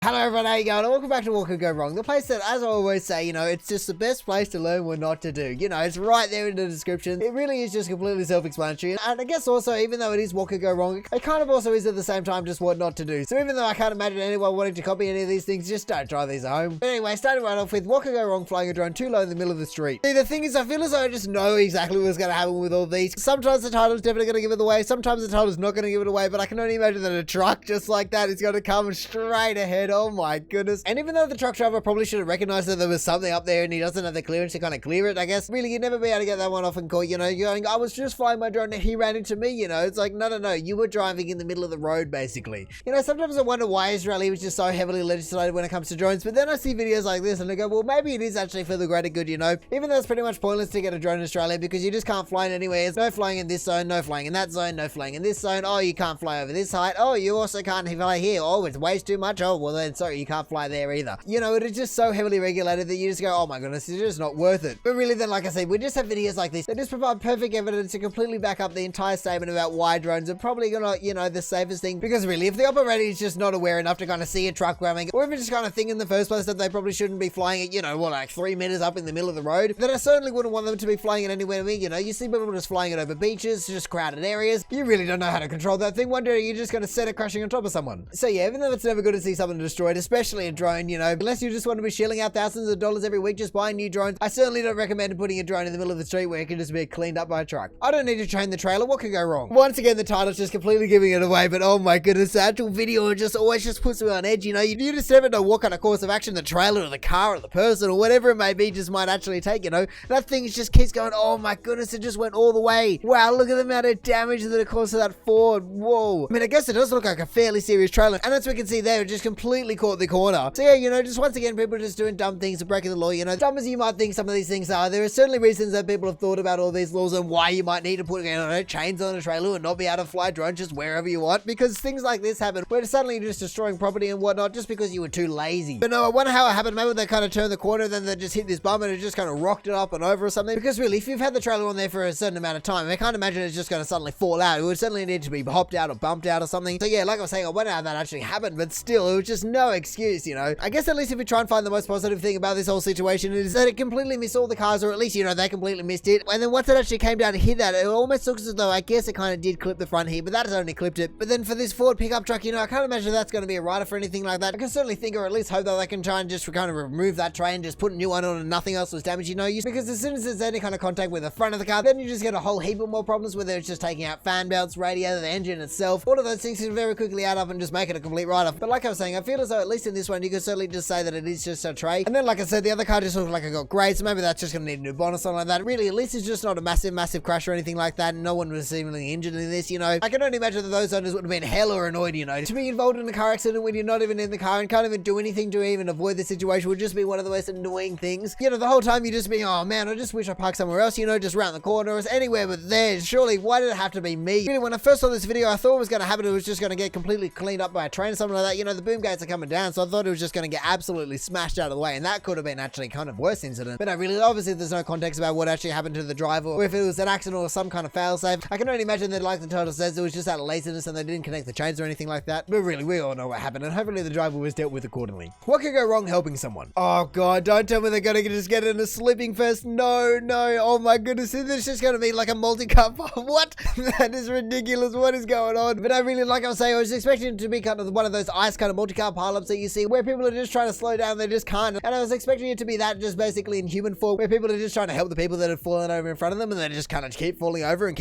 Hello everyone, how you going? And welcome back to What Could Go Wrong, the place that, as I always say, it's just the best place to learn what not to do. It's right there in the description. It really is just completely self-explanatory. And I guess also, even though it is what could go wrong, it kind of also is at the same time just what not to do. So even though I can't imagine anyone wanting to copy any of these things, just don't try these at home. But anyway, starting right off with what could go wrong flying a drone too low in the middle of the street. See, the thing is, I feel as though I just know exactly what's going to happen with all these. Sometimes the title's definitely going to give it away, sometimes the title's not going to give it away, but I can only imagine that a truck just like that is going to come straight ahead. Oh my goodness. And even though the truck driver probably should have recognized that there was something up there and he doesn't have the clearance to kind of clear it, I guess, really, you'd never be able to get that one off in court, you're going, I was just flying my drone and he ran into me, It's like, no, you were driving in the middle of the road, basically. Sometimes I wonder why Israel was just so heavily legislated when it comes to drones, but then I see videos like this and I go, well, maybe it is actually for the greater good, Even though it's pretty much pointless to get a drone in Australia because you just can't fly it anywhere. There's no flying in this zone, no flying in that zone, no flying in this zone. Oh, you can't fly over this height. Oh, you also can't fly here. Oh, it's way too much. Oh, well then, sorry, you can't fly there either. It is just so heavily regulated that you just go, oh my goodness, it's just not worth it. But really then, like I said, we just have videos like this that just provide perfect evidence to completely back up the entire statement about why drones are probably gonna, the safest thing. Because really, if the operator is just not aware enough to kind of see a truck coming, or if it's just kind of thing in the first place that they probably shouldn't be flying it, like 3 meters up in the middle of the road, then I certainly wouldn't want them to be flying it anywhere near me. You see people just flying it over beaches, just crowded areas. You really don't know how to control that thing. One day you're just gonna set it crashing on top of someone. So yeah, even though it's never good to see something destroyed, especially a drone, unless you just want to be shelling out thousands of dollars every week just buying new drones, I certainly don't recommend putting a drone in the middle of the street where it can just be cleaned up by a truck. I don't need to train the trailer. What could go wrong? Once again, the title's just completely giving it away, but oh my goodness, the actual video just always puts me on edge. You just never know what kind of course of action the trailer or the car or the person or whatever it may be just might actually take. That thing just keeps going. Oh my goodness, it just went all the way. Wow, look at the amount of damage that it caused to that Ford. Whoa. I mean, I guess it does look like a fairly serious trailer, and as we can see there, it just completely caught the corner. So yeah, just once again, people just doing dumb things and breaking the law. Dumb as you might think some of these things are, there are certainly reasons that people have thought about all these laws and why you might need to put chains on a trailer and not be able to fly drones just wherever you want, because things like this happen where suddenly you're just destroying property and whatnot just because you were too lazy. But no, I wonder how it happened. Maybe they kind of turned the corner, then they just hit this bump and it just kind of rocked it up and over or something. Because really, if you've had the trailer on there for a certain amount of time, I can't imagine it's just going to suddenly fall out. It would certainly need to be hopped out or bumped out or something. So yeah, like I was saying, I wonder how that actually happened, but still, it was just no excuse, I guess at least if we try and find the most positive thing about this whole situation is that it completely missed all the cars, or at least, they completely missed it. And then once it actually came down to hit that, it almost looks as though, I guess it kind of did clip the front here, but that has only clipped it. But then for this Ford pickup truck, I can't imagine that's going to be a write-off or anything like that. I can certainly think, or at least hope, that they can try and just kind of remove that tray and just put a new one on and nothing else was damaged, because as soon as there's any kind of contact with the front of the car, then you just get a whole heap of more problems, whether it's just taking out fan belts, radiator, the engine itself. All of those things can very quickly add up and just make it a complete write-off. But like I was saying, I feel as though at least in this one, you could certainly just say that it is just a tray. And then, like I said, the other car just looked like it got great, so maybe that's just going to need a new bonnet or something like that. Really, at least it's just not a massive crash or anything like that, and no one was seemingly injured in this, I can only imagine that those owners would have been hella annoyed, to be involved in a car accident when you're not even in the car and can't even do anything to even avoid the situation would just be one of the most annoying things. The whole time you just be, oh man, I just wish I parked somewhere else, just around the corner or anywhere but there. Surely, why did it have to be me? Really, when I first saw this video, I thought it was going to happen. It was just going to get completely cleaned up by a train or something like that. The boom gates are coming down, so I thought it was just going to get absolutely smashed out of the way, and that could have been actually kind of worse incident. But no, really, obviously there's no context about what actually happened to the driver, or if it was an accident or some kind of failsafe. I can only imagine that, like the title says, it was just out of laziness and they didn't connect the chains or anything like that. But really, we all know what happened, and hopefully the driver was dealt with accordingly. What could go wrong helping someone? Oh god, don't tell me they're going to just get in a slipping fest. No, oh my goodness, is this just going to be like a multi-cup? What? That is ridiculous. What is going on? But I really, like I was saying, I was expecting it to be kind of one of those ice kind of multi-car pileups that you see where people are just trying to slow down, they just can't. And I was expecting it to be that just basically in human form, where people are just trying to help the people that have fallen over in front of them, and they just kind of keep falling over, and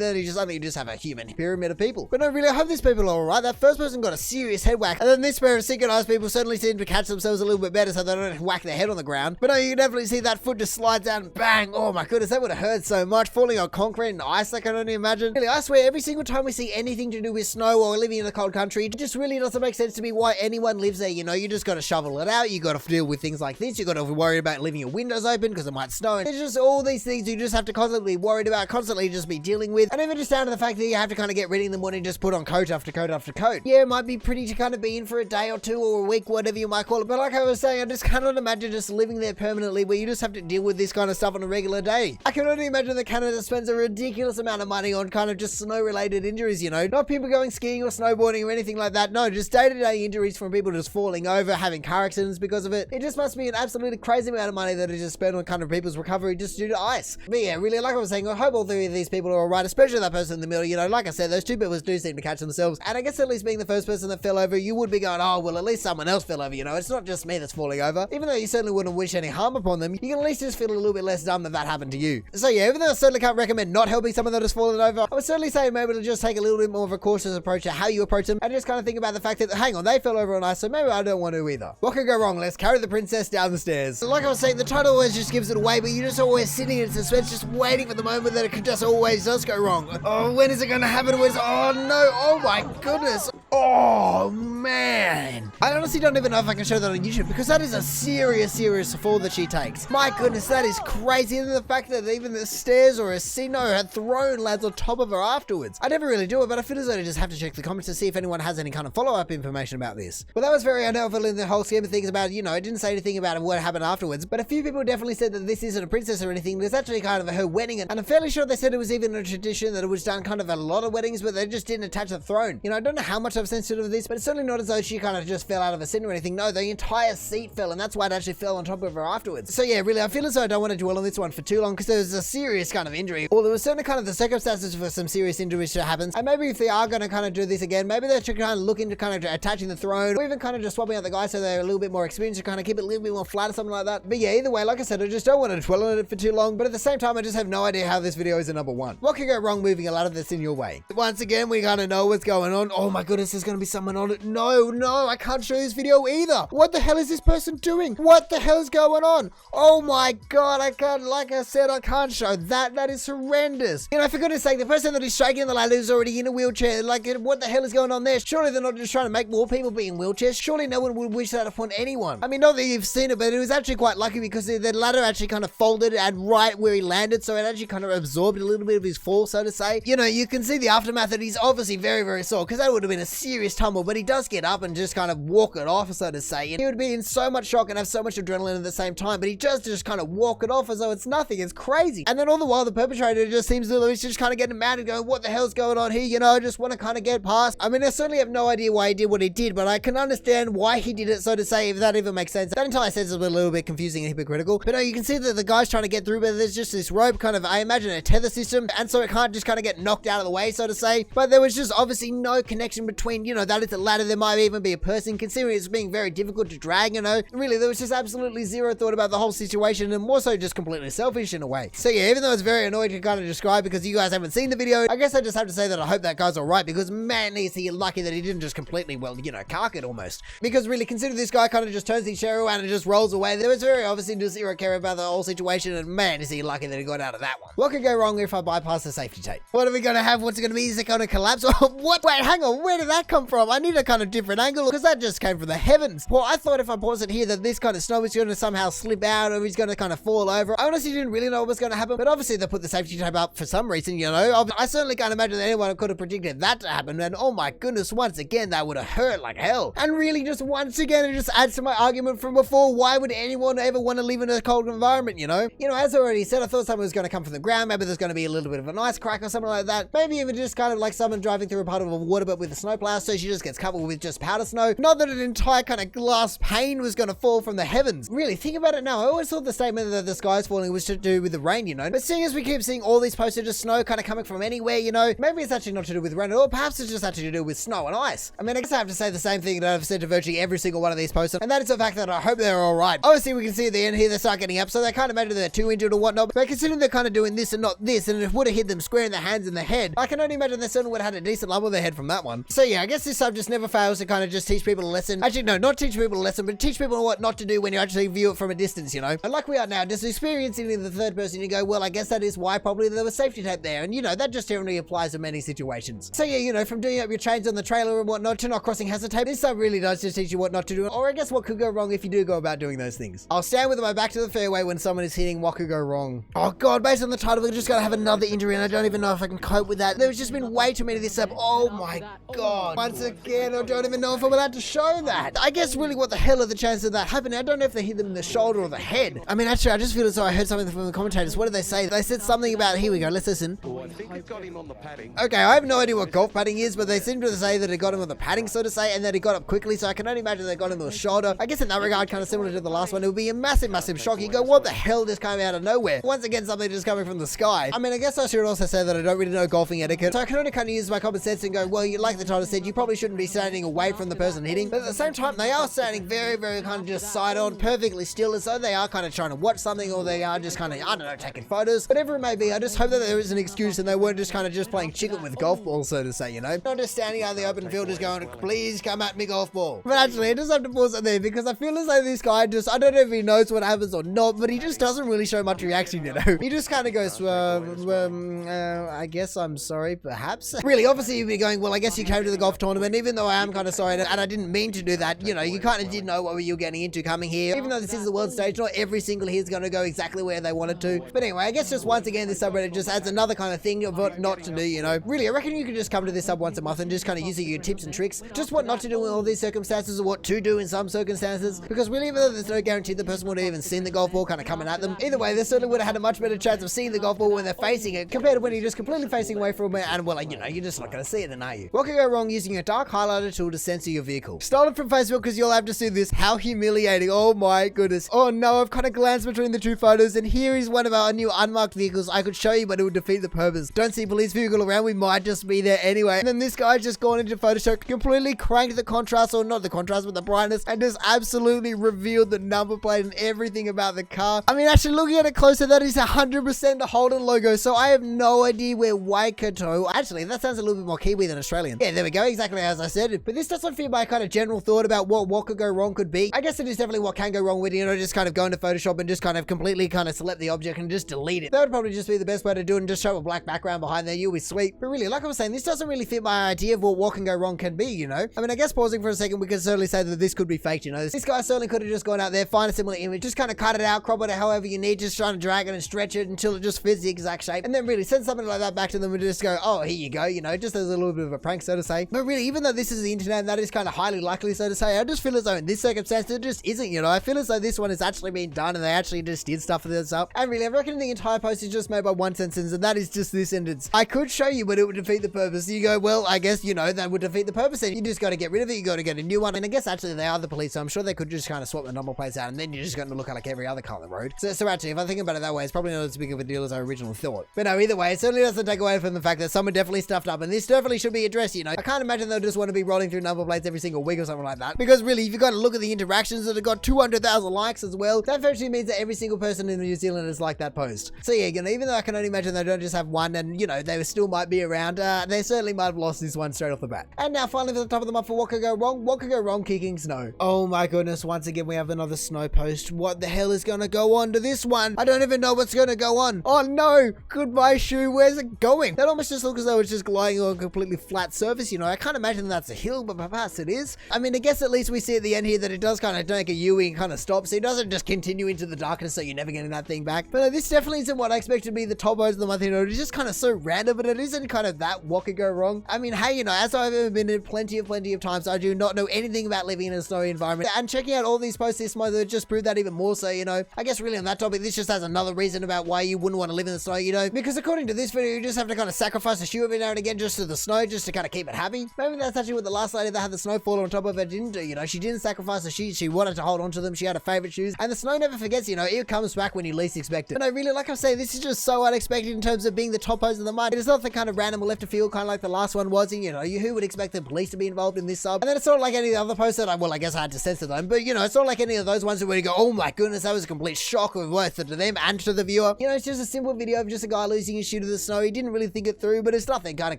then you just have a human pyramid of people. But no, really, I hope these people are alright. That first person got a serious head whack, and then this pair of synchronized people certainly seem to catch themselves a little bit better so they don't whack their head on the ground. But no, you can definitely see that foot just slides down and bang. Oh my goodness, that would have hurt so much. Falling on concrete and ice, I can only imagine. Really, I swear, every single time we see anything to do with snow or living in a cold country, it just really doesn't make sense to me why anyone lives there. You just got to shovel it out. You got to deal with things like this. You got to worry about leaving your windows open because it might snow. And there's just all these things you just have to constantly be worried about, constantly just be dealing with. And even just down to the fact that you have to kind of get ready in the morning and just put on coat after coat after coat. Yeah, it might be pretty to kind of be in for a day or two or a week, whatever you might call it. But like I was saying, I just cannot imagine just living there permanently where you just have to deal with this kind of stuff on a regular day. I can only imagine that Canada spends a ridiculous amount of money on kind of just snow-related injuries, Not people going skiing or snowboarding or anything like that. No, just day-to-day injuries injuries from people just falling over, having car accidents because of it. It just must be an absolutely crazy amount of money that is just spent on kind of people's recovery just due to ice. But yeah, really, like I was saying, I hope all three of these people are alright, especially that person in the middle. You know, like I said, those two people do seem to catch themselves. And I guess at least being the first person that fell over, you would be going, oh, well, at least someone else fell over, you know. It's not just me that's falling over. Even though you certainly wouldn't wish any harm upon them, you can at least just feel a little bit less dumb that happened to you. So yeah, even though I certainly can't recommend not helping someone that has fallen over, I would certainly say maybe to just take a little bit more of a cautious approach to how you approach them and just kind of think about the fact that, hang on, they fell over on ice, so maybe I don't want to either. What could go wrong? Let's carry the princess down the stairs. Like I was saying, the title always just gives it away, but you're just always sitting in suspense, just waiting for the moment that it could just always does go wrong. Oh, when is it going to happen? Oh no, oh my goodness. Oh man. I honestly don't even know if I can show that on YouTube because that is a serious fall that she takes. My goodness, that is crazy. And the fact that even the stairs or a her throne lands on top of her afterwards. I never really do it, but I feel as though I just have to check the comments to see if anyone has any kind of follow-up information about this. But that was very unhelpful in the whole scheme of things about, you know, it didn't say anything about what happened afterwards, but a few people definitely said that this isn't a princess or anything. There's actually kind of her wedding, and I'm fairly sure they said it was even a tradition that it was done kind of at a lot of weddings, but they just didn't attach the throne. You know, I don't know how much I've sensitive of this, but it's certainly not as though she kind of just fell out of a seat or anything. No, the entire seat fell, and that's why it actually fell on top of her afterwards. So yeah, really, I feel as though I don't want to dwell on this one for too long because there was a serious kind of injury, or there was certainly kind of the circumstances for some serious injuries to happen. And maybe if they are going to kind of do this again, maybe they should kind of look into kind of attaching the throne, or even kind of just swapping out the guys so they're a little bit more experienced to kind of keep it a little bit more flat or something like that. But yeah, either way, like I said, I just don't want to dwell on it for too long, but at the same time, I just have no idea how this video is a number one. What could go wrong moving a lot of this in your way? Once again, we kind of know what's going on. Oh my goodness, there's going to be someone on it. No, I can't show this video either. What the hell is this person doing? What the hell is going on? Oh my god, I can't, like I said, I can't show that. That is horrendous. You know, for goodness sake, the person that is shaking the ladder is already in a wheelchair. Like, what the hell is going on there? Surely they're not just trying to make more people be in wheelchairs. Surely no one would wish that upon anyone. I mean, not that you've seen it, but it was actually quite lucky because the ladder actually kind of folded and right where he landed, so it actually kind of absorbed a little bit of his fall, so to say. You know, you can see the aftermath that he's obviously very sore because that would have been a serious tumble, but he does get up and just kind of walk it off, so to say. And he would be in so much shock and have so much adrenaline at the same time, but he just kind of walk it off as though it's nothing. It's crazy. And then all the while, the perpetrator just seems to he's just kind of getting mad and going, what the hell's going on here? You know, I just want to kind of get past. I mean, I certainly have no idea why he did what he did, but I can understand why he did it, so to say, if that even makes sense. That entire sentence is a little bit confusing and hypocritical, but no, you can see that the guy's trying to get through, but there's just this rope kind of, I imagine, a tether system, and so it can't just kind of get knocked out of the way, so to say. But there was just obviously no connection between, you know, that it's a ladder, there might even be a person, considering it's being very difficult to drag, you know. Really, there was just absolutely zero thought about the whole situation, and more so just completely selfish in a way. So yeah, even though it's very annoying to kind of describe because you guys haven't seen the video, I guess I just have to say that I hope that guy's alright, because man, is he lucky that he didn't just completely, well, you know, cark it almost. Because really, consider this guy kind of just turns his chair around and just rolls away. There was very obviously zero care about the whole situation, and man, is he lucky that he got out of that one. What could go wrong if I bypass the safety tape? What are we going to have? What's it going to be? Is it going to collapse? What? Wait, hang on, where did that come from? I need a kind of different angle, because that just came from the heavens. Well, I thought if I pause it here that this kind of snow is going to somehow slip out, or he's going to kind of fall over. I honestly didn't really know what was going to happen, but obviously they put the safety tape up for some reason, you know. I certainly can't imagine that anyone could have predicted that to happen, and oh my goodness, once again, that would have hurt like hell. And really, just once again, it just adds to my argument from before. Why would anyone ever want to live in a cold environment, you know? You know, as I already said, I thought someone was going to come from the ground. Maybe there's going to be a little bit of an ice crack or something like that. Maybe even just kind of like someone driving through a puddle of water, but with a snowplow, so she just gets covered with just powder snow. Not that an entire kind of glass pane was going to fall from the heavens. Really, think about it now. I always thought the statement that the sky is falling was to do with the rain, you know? But seeing as we keep seeing all these posts of just snow kind of coming from anywhere, you know, maybe it's actually not to do with rain at all. Perhaps it's just actually to do with snow and ice. I mean, I guess I have to say the same thing that I've said to virtually every single one of these posts, and that is the fact that I hope they're alright. Obviously, we can see at the end here they start getting up, so they can't imagine they're too injured or whatnot, but considering they're kind of doing this and not this, and it would have hit them square in the hands and the head, I can only imagine they certainly would have had a decent lump on their head from that one. So yeah, I guess this sub just never fails to kind of just teach people a lesson. Actually, no, not teach people a lesson, but teach people what not to do when you actually view it from a distance, you know? And like we are now, just experiencing it in the third person, you go, well, I guess that is why probably there was safety tape there, and you know, that just generally applies to many situations. So yeah, you know, from doing up your chains on the trailer and whatnot to not crossing hazard tape, this sub really does just teach you what not to do, or I guess what could go wrong if you do go about doing those things. I'll stand with my back to the fairway when someone is hitting what could go wrong. Oh god, based on the title, we're just gonna have another injury, and I don't even know if I can cope with that. There's just been way too many of this sub. Oh my god. God. Once again, I don't even know if I'm allowed to show that. I guess really what the hell are the chances of that happening? I don't know if they hit them in the shoulder or the head. I mean, actually, I just feel as though I heard something from the commentators. What did they say? They said something about, here we go, let's listen. I think it got him on the padding. Okay, I have no idea what golf padding is, but they seem to say that it got him on the padding, so to say, and that he got up quickly, so I can only imagine they got him on the shoulder. I guess in that regard, kind of similar to the last one, it would be a massive, massive shock. You go, what the hell just came out of nowhere? Once again, something just coming from the sky. I mean, I guess I should also say that I don't really know golfing etiquette, so I can only kind of use my common sense and go, well, like the title said, you probably shouldn't be standing away from the person hitting, but at the same time, they are standing very, very kind of just side on, perfectly still, as though they are kind of trying to watch something, or they are just kind of, I don't know, taking photos. Whatever it may be, I just hope that there is an excuse and they weren't just kind of just playing chicken with golf balls, so to say, you know? Not just standing out in the open field just going, please come at me, golf ball. But actually, I just have to pause it there because I feel as though this guy just, I don't know if he knows what happens or not, but he just doesn't really show much reaction, you know? He just kind of goes, I guess I'm sorry, perhaps. Really, obviously you'd be going, well, I guess you came to the golf tournament, even though I am kind of sorry and I didn't mean to do that, you know, you kind of did know what you were getting into coming here. Even though this is the world stage, not every single hit is going to go exactly where they wanted to. But anyway, I guess just once again, this subreddit just adds another kind of thing of what not to do, you know? Really, I reckon you could just come to this sub once a month and just kind of using your tips and tricks, just what not to do in all these circumstances or what to do in some circumstances. Because really, even though there's no guarantee the person would have even seen the golf ball kind of coming at them, either way, they certainly would have had a much better chance of seeing the golf ball when they're facing it compared to when you're just completely facing away from it and, well, like, you know, you're just not going to see it, then are you? What could go wrong using a dark highlighter tool to censor your vehicle? Stolen from Facebook because you'll have to see this. How humiliating. Oh my goodness. Oh no, I've kind of glanced between the two photos and here is one of our new unmarked vehicles. I could show you, but it would defeat the purpose. Don't see police vehicle around, we might just be there anyway. And then this guy's just gone into Photoshop, completely cranked the contrast, or not the contrast, but the brightness, and just absolutely revealed the number plate and everything about the car. I mean, actually looking at it closer, that is 100% the Holden logo, so I have no idea where Waikato, actually that sounds a little bit more Kiwi than Australian. Yeah, there we go, exactly as I said. But this doesn't fit my kind of general thought about what could go wrong could be. I guess it is definitely what can go wrong with, you know, just kind of go into Photoshop and just kind of completely kind of select the object and just delete it. That would probably just be the best way to do it and just show a black background behind there. You'll be sweet. But really, like I was saying, this doesn't really fit my idea of what can go wrong can be, you know? I mean, I guess pausing for a second, we could certainly say that this could be faked, you know? This guy certainly could have just gone out there, find a similar image, just kind of cut it out, crop it however you need, just trying to drag it and stretch it until it just fits the exact shape. And then really send something like that back to them and just go, oh, here you go, you know, just as a little bit of a prank, so to say. But really, even though this is the internet and that is kind of highly likely, so to say, I just feel as though in this circumstance, it just isn't, you know? I feel as though this one has actually been done and they actually just did stuff for this up. And really, I reckon the entire post is just made by one sentence, and that is just this sentence. I could show you, but it would defeat the purpose. You go, well, I guess, you know, that would defeat the purpose. And you just got to get rid of it. You got to get a new one. And I guess actually they are the police, so I'm sure they could just kind of swap the number plates out, and then you're just going to look like every other car on the road. So actually, if I think about it that way, it's probably not as big of a deal as I originally thought. But no, either way, it certainly doesn't take away from the fact that someone definitely stuffed up, and this definitely should be addressed, you know? I can't imagine they'll just want to be rolling through number plates every single week or something like that. Because really, if you got to look at the interactions that have got 200,000 likes as well, that virtually means that every single person in New Zealand has liked that post. So yeah, you know, even though I can only imagine they don't just have one, and you know, they still might be around, they certainly might have lost this one straight off the bat. And now finally for the top of the month for what could go wrong. What could go wrong? Kicking snow. Oh my goodness, once again we have another snow post. What the hell is gonna go on to this one? I don't even know what's gonna go on. Oh no, goodbye shoe, where's it going? That almost just looks as though it's just gliding on a completely flat surface, you know? I can't imagine that's a hill, but perhaps it is. I mean, I guess at least we see at the end here that it does kind of make a U and kind of stop, so it doesn't just continue into the darkness, so you're never getting that thing back. But no, this definitely isn't what I expected to be the top post of the month, you know? It's just kind of so random, but it isn't kind of that what could go wrong. I mean, hey, you know, as I've been in plenty of times, I do not know anything about living in a snowy environment, and checking out all these posts this month just proved that even more so, you know? I guess really on that topic, this just has another reason about why you wouldn't want to live in the snow, you know? Because according to this video, you just have to kind of sacrifice a shoe every now and again just to the snow, just to kind of keep it happy. Maybe that's actually what the last lady that had the snow fall on top of her didn't do, you know? She didn't sacrifice the shoes, she wanted to hold on to them, she had her favorite shoes, and the snow never forgets, you know? It comes back when you least expect it. And I really, like I'm saying, this is just so unexpected in terms of being the top post of the month. It is not the kind of random or left of field, kind of like the last one was, and you know, who would expect the police to be involved in this sub? And then it's not like any of the other posts that I guess I had to censor them, but you know, it's not like any of those ones where you go, oh my goodness, that was a complete shock of both to them and to the viewer. You know, it's just a simple video of just a guy losing his shoe to the snow. He didn't really think it through, but it's nothing kind of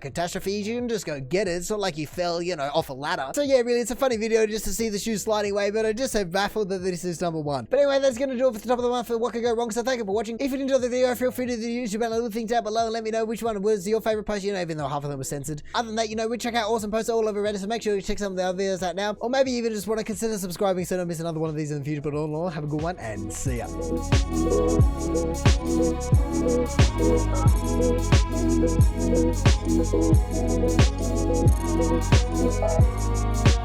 catastrophe. You can just go get it. It's not like you fell, you know, off a ladder. So yeah, really, it's a funny video just to see the shoe sliding away, but I'm just so baffled that this is number one. But anyway, that's gonna do it for the top of the month for what could go wrong. So thank you for watching. If you enjoyed the video, feel free to do the YouTube and little things down below and let me know which one was your favorite post, you know, even though half of them were censored. Other than that, you know, we check out awesome posts all over Reddit, so make sure you check some of the other videos out now, or maybe even just want to consider subscribing so don't miss another one of these in the future. But all in all, have a good one and see ya. bye.